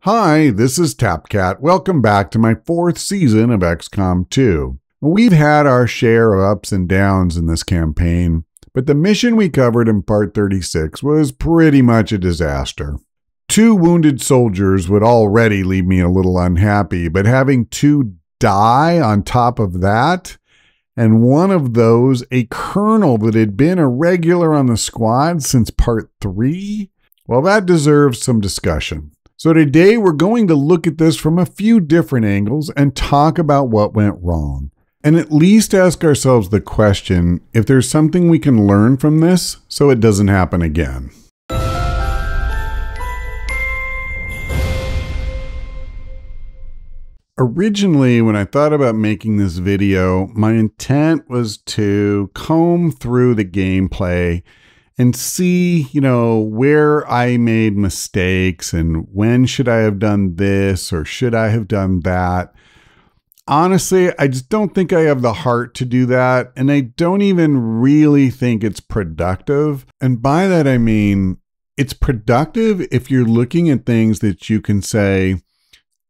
Hi, this is TapCat. Welcome back to my 4th season of XCOM 2. We've had our share of ups and downs in this campaign, but the mission we covered in part 36 was pretty much a disaster. 2 wounded soldiers would already leave me a little unhappy, but having 2 die on top of that, and one of those a colonel that had been a regular on the squad since part 3, well, that deserves some discussion. So today we're going to look at this from a few different angles and talk about what went wrong. And at least ask ourselves the question if there's something we can learn from this so it doesn't happen again. Originally, when I thought about making this video, my intent was to comb through the gameplay and see, where I made mistakes and when should I have done this or should I have done that. Honestly, I just don't think I have the heart to do that, and I don't even really think it's productive. And by that I mean, it's productive if you're looking at things that you can say,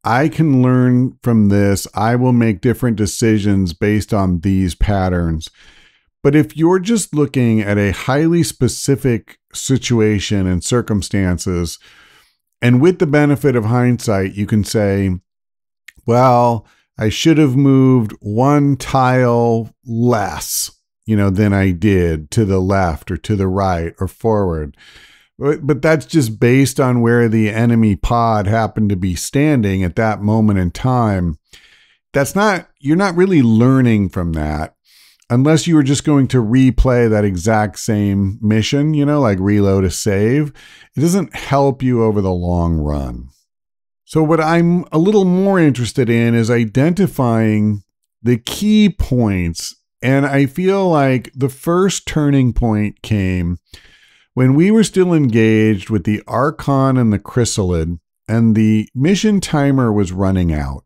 I can learn from this, I will make different decisions based on these patterns. But if you're just looking at a highly specific situation and circumstances, and with the benefit of hindsight, you can say, well, I should have moved 1 tile less, than I did to the left or to the right or forward. But that's just based on where the enemy pod happened to be standing at that moment in time. You're not really learning from that. Unless you were just going to replay that exact same mission, like reload a save, it doesn't help you over the long run. So what I'm a little more interested in is identifying the key points. And I feel like the first turning point came when we were still engaged with the Archon and the Chrysalid, and the mission timer was running out.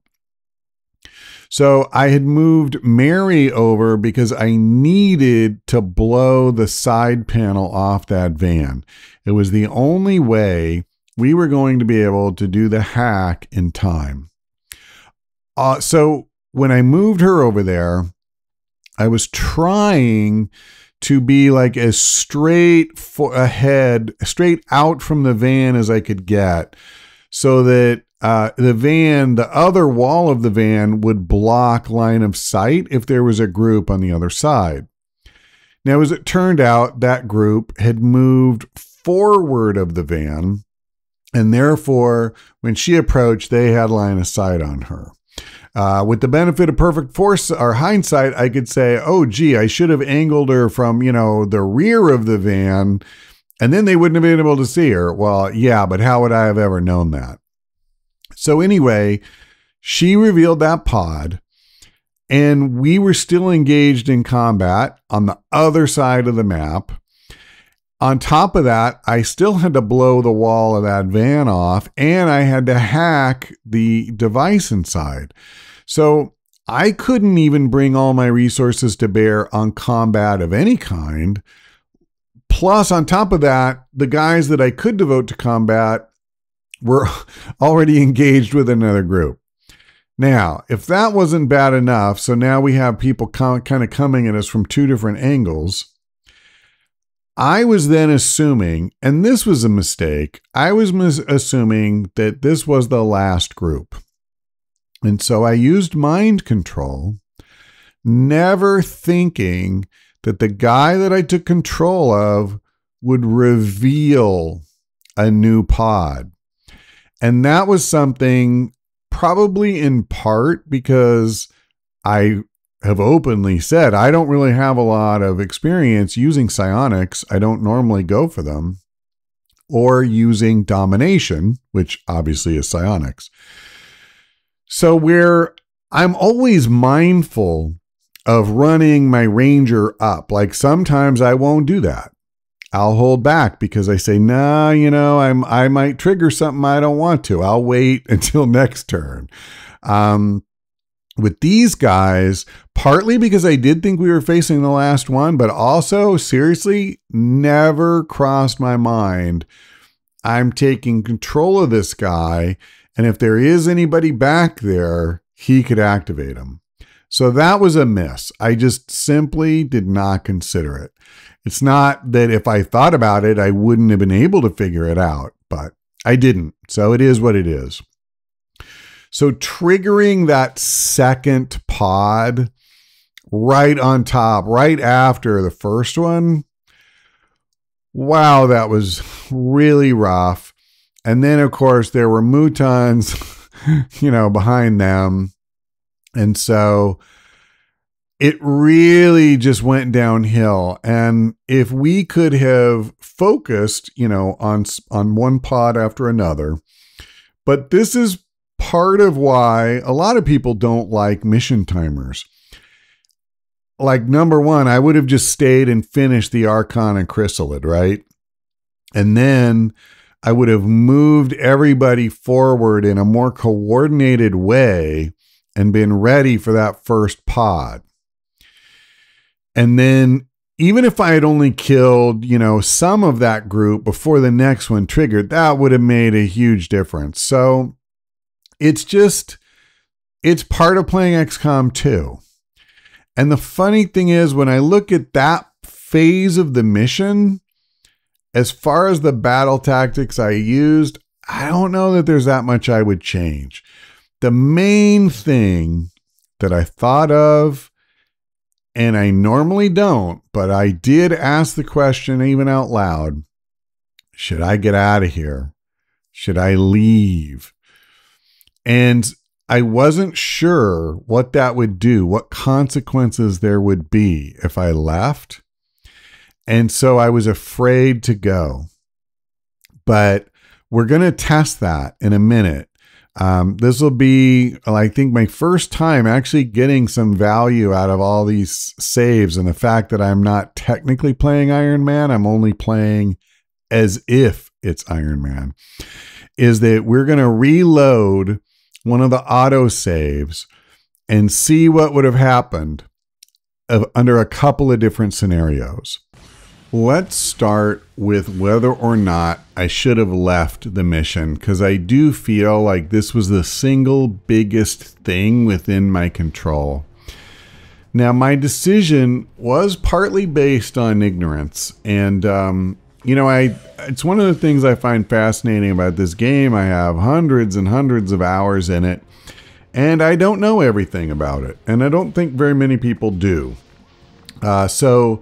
So I had moved Mary over because I needed to blow the side panel off that van. It was the only way we were going to be able to do the hack in time. So when I moved her over there, I was trying to be like as straight out from the van as I could get, so that the other wall of the van would block line of sight if there was a group on the other side. Now, as it turned out, that group had moved forward of the van, and therefore, when she approached, they had line of sight on her. With the benefit of perfect force or hindsight, I could say, oh, gee, I should have angled her from, the rear of the van, and then they wouldn't have been able to see her. Well, yeah, but how would I have ever known that? So anyway, she revealed that pod, and we were still engaged in combat on the other side of the map. On top of that, I still had to blow the wall of that van off, and I had to hack the device inside. So I couldn't even bring all my resources to bear on combat of any kind. Plus, on top of that, the guys that I could devote to combat were already engaged with another group. Now, if that wasn't bad enough, so now we have people kind of coming at us from 2 different angles. I was then assuming, and this was a mistake, I was assuming that this was the last group. And so I used mind control, never thinking that the guy that I took control of would reveal a new pod. And that was something probably in part because I have openly said I don't really have a lot of experience using psionics. I don't normally go for them, or using domination, which obviously is psionics. So I'm always mindful of running my ranger up. Like sometimes I won't do that. I'll hold back because I say, nah, I might trigger something I don't want to. I'll wait until next turn. With these guys, partly because I did think we were facing the last one, but also seriously never crossed my mind I'm taking control of this guy And if there is anybody back there, he could activate them. So that was a miss. I just simply did not consider it. It's not that if I thought about it, I wouldn't have been able to figure it out, but I didn't. So it is what it is. So triggering that second pod right on top, right after the first one, wow, that was really rough. And then, of course, there were mutons, behind them. And so it really just went downhill. And if we could have focused, on one pod after another, but this is part of why a lot of people don't like mission timers. Like, number one, I would have just stayed and finished the Archon and Chrysalid, right? And then I would have moved everybody forward in a more coordinated way and been ready for that first pod. And then even if I had only killed, some of that group before the next one triggered, that would have made a huge difference. So it's part of playing XCOM 2. And the funny thing is, when I look at that phase of the mission, as far as the battle tactics I used, I don't know that there's that much I would change. The main thing that I thought of, and I normally don't, but I did ask the question even out loud, should I get out of here? Should I leave? And I wasn't sure what that would do, what consequences there would be if I left. And so I was afraid to go. But we're going to test that in a minute. This will be, I think, my first time actually getting some value out of all these saves, and the fact that I'm not technically playing Iron Man, I'm only playing as if it's Iron Man, is that we're going to reload one of the auto saves and see what would have happened under a couple of different scenarios. Let's start with whether or not I should have left the mission, because I do feel like this was the single biggest thing within my control. Now, my decision was partly based on ignorance, and it's one of the things I find fascinating about this game. I have hundreds and hundreds of hours in it, and I don't know everything about it, and I don't think very many people do. So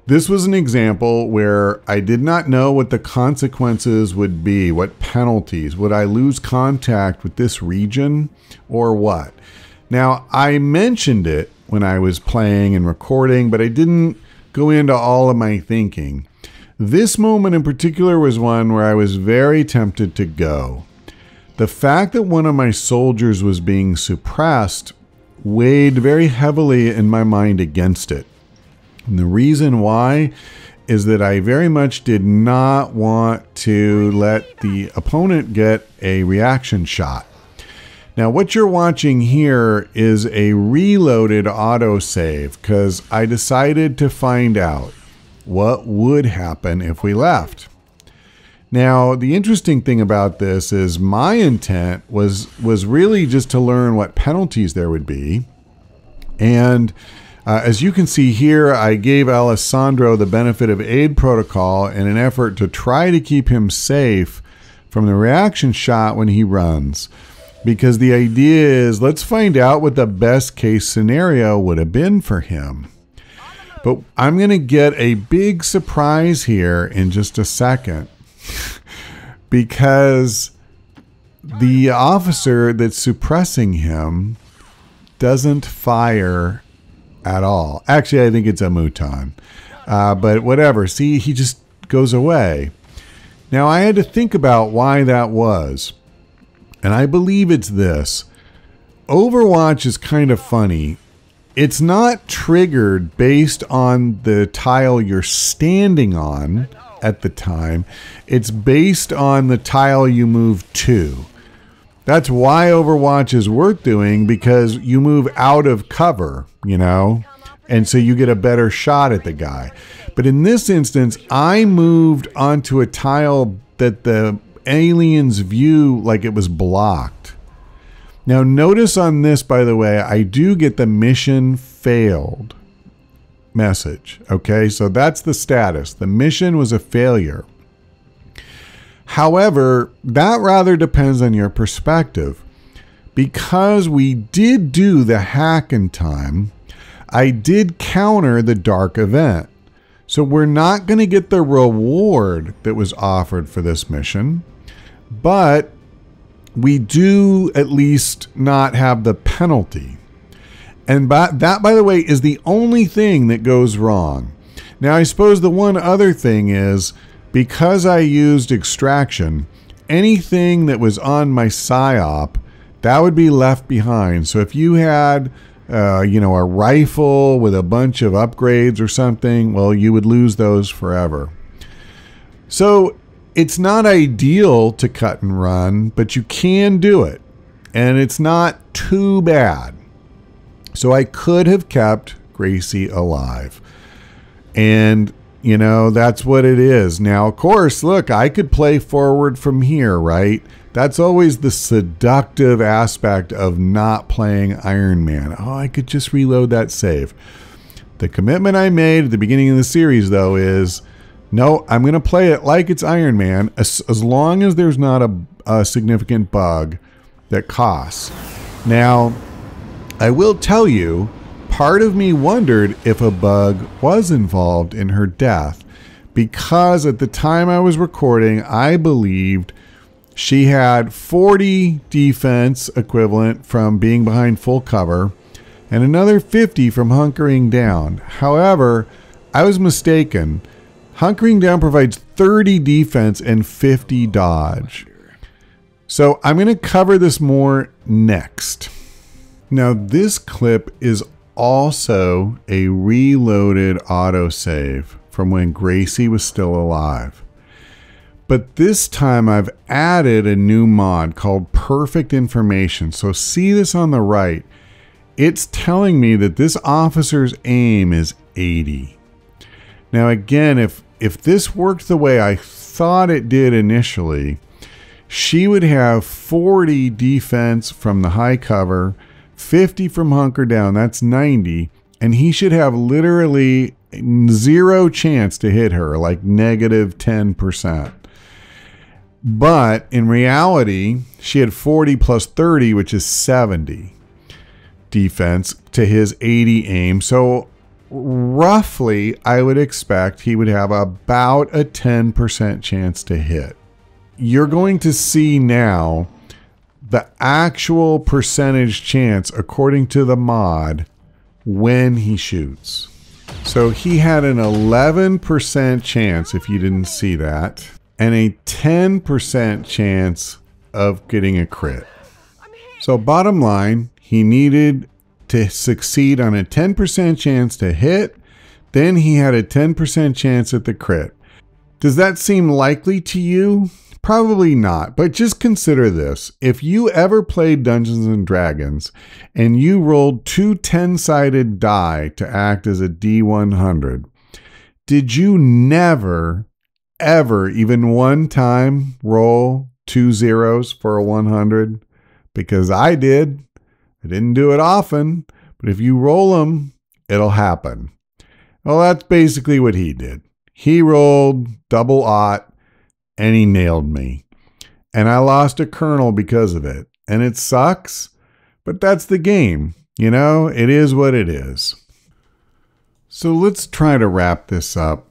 this was an example where I did not know what the consequences would be, what penalties. Would I lose contact with this region or what? Now, I mentioned it when I was playing and recording, but I didn't go into all of my thinking. This moment in particular was one where I was very tempted to go. The fact that one of my soldiers was being suppressed weighed very heavily in my mind against it. And the reason why is that I very much did not want to let the opponent get a reaction shot. Now, what you're watching here is a reloaded autosave, because I decided to find out what would happen if we left. Now, the interesting thing about this is my intent was really just to learn what penalties there would be. And as you can see here, I gave Alessandro the benefit of aid protocol in an effort to try to keep him safe from the reaction shot when he runs. Because the idea is, let's find out what the best case scenario would have been for him. But I'm going to get a big surprise here in just a second. Because the officer that's suppressing him doesn't fire at all. Actually, I think it's a muton. But whatever. See, he just goes away. Now, I had to think about why that was. And I believe it's this. Overwatch is kind of funny. It's not triggered based on the tile you're standing on at the time. It's based on the tile you move to. That's why Overwatch is worth doing, because you move out of cover, and so you get a better shot at the guy. But in this instance, I moved onto a tile that the alien's view like it was blocked. Now notice on this, by the way, I do get the mission failed message. Okay, so that's the status. The mission was a failure. However, that rather depends on your perspective. Because we did do the hack in time, I did counter the dark event. So we're not going to get the reward that was offered for this mission, but we do at least not have the penalty. And that, by the way, is the only thing that goes wrong. Now, I suppose the one other thing is, because I used extraction, anything that was on my PSYOP, that would be left behind. So if you had, a rifle with a bunch of upgrades or something, well, you would lose those forever. So it's not ideal to cut and run, but you can do it. And it's not too bad. So I could have kept Gracie alive. And, that's what it is. Now, of course, look, I could play forward from here, right? That's always the seductive aspect of not playing Iron Man. Oh, I could just reload that save. The commitment I made at the beginning of the series, though, is no, I'm going to play it like it's Iron Man as long as there's not a significant bug that costs. Now, I will tell you, part of me wondered if a bug was involved in her death, because at the time I was recording, I believed she had 40 defense equivalent from being behind full cover and another 50 from hunkering down. However, I was mistaken. Hunkering down provides 30 defense and 50 dodge. So I'm going to cover this more next. Now, this clip is also a reloaded autosave from when Gracie was still alive. But this time I've added a new mod called Perfect Information. So see this on the right. It's telling me that this officer's aim is 80. Now again, if this worked the way I thought it did initially, she would have 40 defense from the high cover, 50 from hunker down, that's 90, and he should have literally zero chance to hit her, like negative 10%. But in reality, she had 40 plus 30, which is 70 defense to his 80 aim. So roughly, I would expect he would have about a 10% chance to hit. You're going to see now the actual percentage chance according to the mod when he shoots. So he had an 11% chance, if you didn't see that, and a 10% chance of getting a crit. So bottom line, he needed to succeed on a 10% chance to hit, then he had a 10% chance at the crit. Does that seem likely to you? Probably not, but just consider this. If you ever played Dungeons and Dragons and you rolled two 10-sided die to act as a D100, did you never, ever, even one time roll 2 zeros for a 100? Because I did. I didn't do it often, but if you roll them, it'll happen. Well, that's basically what he did. He rolled double aught and he nailed me. And I lost a colonel because of it. And it sucks, but that's the game. You know, it is what it is. So let's try to wrap this up.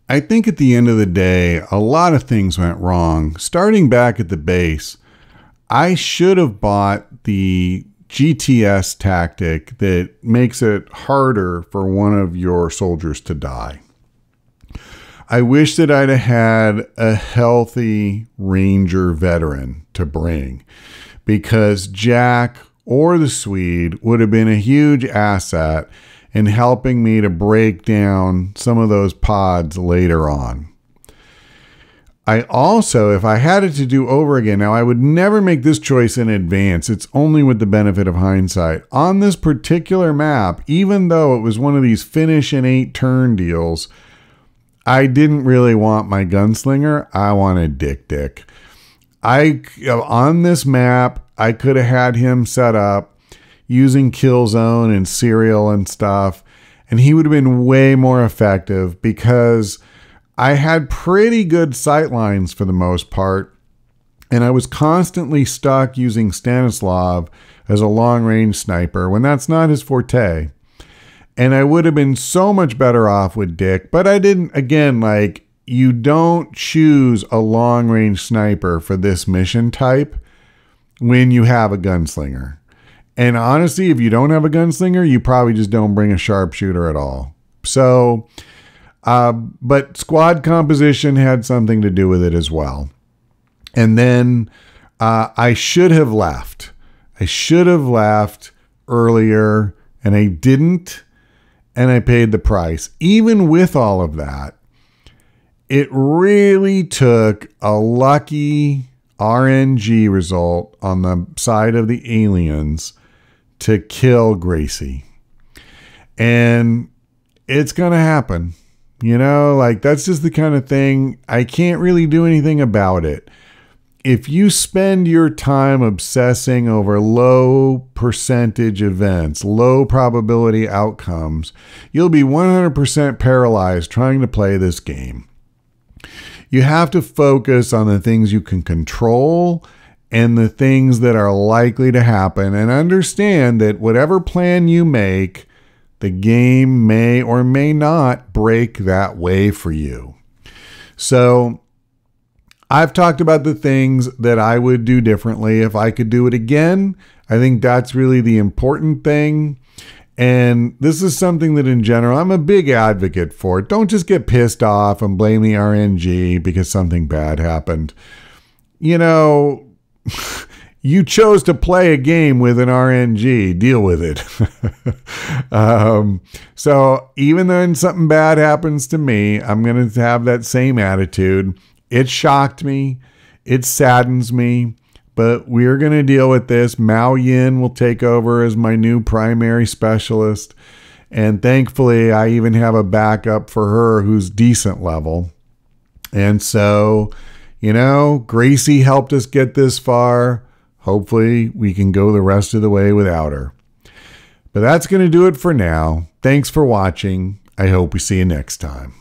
I think at the end of the day, a lot of things went wrong. Starting back at the base, I should have bought the GTS tactic that makes it harder for one of your soldiers to die. I wish that I'd have had a healthy Ranger veteran to bring, because Jack or the Swede would have been a huge asset in helping me to break down some of those pods later on. I also, if I had it to do over again, now I would never make this choice in advance. It's only with the benefit of hindsight. On this particular map, even though it was one of these finish in 8 turn deals, I didn't really want my gunslinger. I wanted Dick. on this map, I could have had him set up using Killzone and Serial and stuff, and he would have been way more effective because I had pretty good sight lines for the most part, and I was constantly stuck using Stanislav as a long-range sniper when that's not his forte. And I would have been so much better off with Dick, but I didn't. Again, like, you don't choose a long-range sniper for this mission type when you have a gunslinger. And honestly, if you don't have a gunslinger, you probably just don't bring a sharpshooter at all. So, but squad composition had something to do with it as well. And then I should have left. I should have left earlier, and I didn't, and I paid the price. Even with all of that, it really took a lucky RNG result on the side of the aliens to kill Gracie. And it's going to happen. You know, like, that's just the kind of thing. I can't really do anything about it. If you spend your time obsessing over low percentage events, low probability outcomes, you'll be 100% paralyzed trying to play this game. You have to focus on the things you can control and the things that are likely to happen, and understand that whatever plan you make, the game may or may not break that way for you. So I've talked about the things that I would do differently if I could do it again. I think that's really the important thing. And this is something that in general, I'm a big advocate for. Don't just get pissed off and blame the RNG because something bad happened. You know, you chose to play a game with an RNG. Deal with it. So even when something bad happens to me, I'm going to have that same attitude. It shocked me. It saddens me. But we're going to deal with this. Mao Yin will take over as my new primary specialist. And thankfully, I even have a backup for her who's decent level. And so, you know, Gracie helped us get this far. Hopefully, we can go the rest of the way without her. But that's going to do it for now. Thanks for watching. I hope we see you next time.